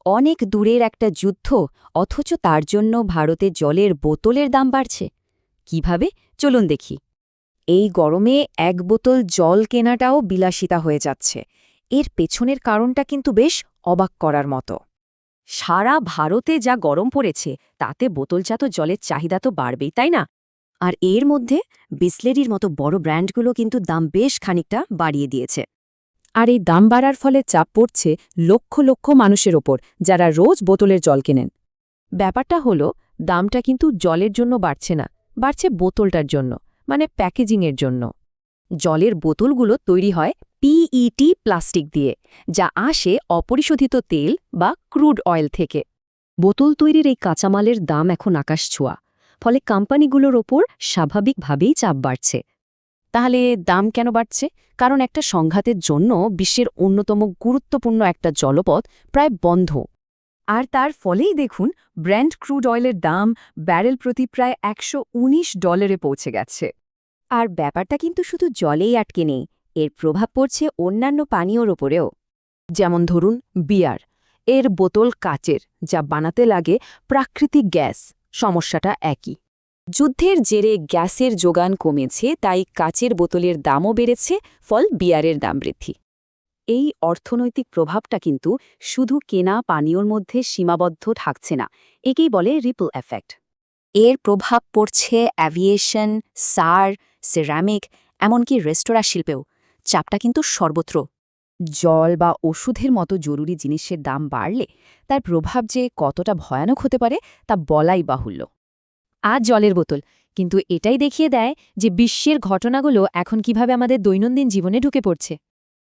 অনেক দূরের একটা যুদ্ধ, অথচ তার জন্য ভারতে জলের বোতলের দাম বাড়ছে কিভাবে? চলুন দেখি। এই গরমে এক বোতল জল কেনাটাও বিলাসিতা হয়ে যাচ্ছে। এর পেছনের কারণটা কিন্তু বেশ অবাক করার মতো। সারা ভারতে যা গরম পড়েছে তাতে বোতলজাত জলের চাহিদা তো বাড়বেই, তাই না? আর এর মধ্যে বিসলেরির মতো বড় ব্র্যান্ডগুলো কিন্তু দাম বেশ খানিকটা বাড়িয়ে দিয়েছে। আর এই দাম বাড়ার ফলে চাপ পড়ছে লক্ষ লক্ষ মানুষের ওপর, যারা রোজ বোতলের জল কেনেন। ব্যাপারটা হলো, দামটা কিন্তু জলের জন্য বাড়ছে না, বাড়ছে বোতলটার জন্য, মানে প্যাকেজিংয়ের জন্য। জলের বোতলগুলো তৈরি হয় পিইটি প্লাস্টিক দিয়ে, যা আসে অপরিশোধিত তেল বা ক্রুড অয়েল থেকে। বোতল তৈরির এই কাঁচামালের দাম এখন আকাশ ছোঁয়া, ফলে কোম্পানিগুলোর ওপর স্বাভাবিকভাবেই চাপ বাড়ছে। তাহলে দাম কেন বাড়ছে? কারণ একটা সংঘাতের জন্য বিশ্বের অন্যতম গুরুত্বপূর্ণ একটা জলপথ প্রায় বন্ধ। আর তার ফলেই দেখুন, ব্র্যান্ড ক্রুড অয়েলের দাম ব্যারেল প্রতি প্রায় $119 পৌঁছে গেছে। আর ব্যাপারটা কিন্তু শুধু জলেই আটকে নেই, এর প্রভাব পড়ছে অন্যান্য পানীয়র ওপরেও। যেমন ধরুন বিয়ার, এর বোতল কাচের, যা বানাতে লাগে প্রাকৃতিক গ্যাস। সমস্যাটা একই। যুদ্ধের জেরে গ্যাসের যোগান কমেছে, তাই কাচের বোতলের দামও বেড়েছে, ফল বিয়ারের দাম বৃদ্ধি। এই অর্থনৈতিক প্রভাবটা কিন্তু শুধু কেনা পানীয়র মধ্যে সীমাবদ্ধ থাকছে না, একেই বলে রিপল এফেক্ট। এর প্রভাব পড়ছে অ্যাভিয়েশন, সার, সিরামিক, এমনকি রেস্তোরাঁ শিল্পেও। চাপটা কিন্তু সর্বত্র। জল বা ওষুধের মতো জরুরি জিনিসের দাম বাড়লে তার প্রভাব যে কতটা ভয়ানক হতে পারে তা বলাই বাহুল্য। আজ জলের বোতল, কিন্তু এটাই দেখিয়ে দেয় যে বিশ্বের ঘটনাগুলো এখন কিভাবে আমাদের দৈনন্দিন জীবনে ঢুকে পড়ছে।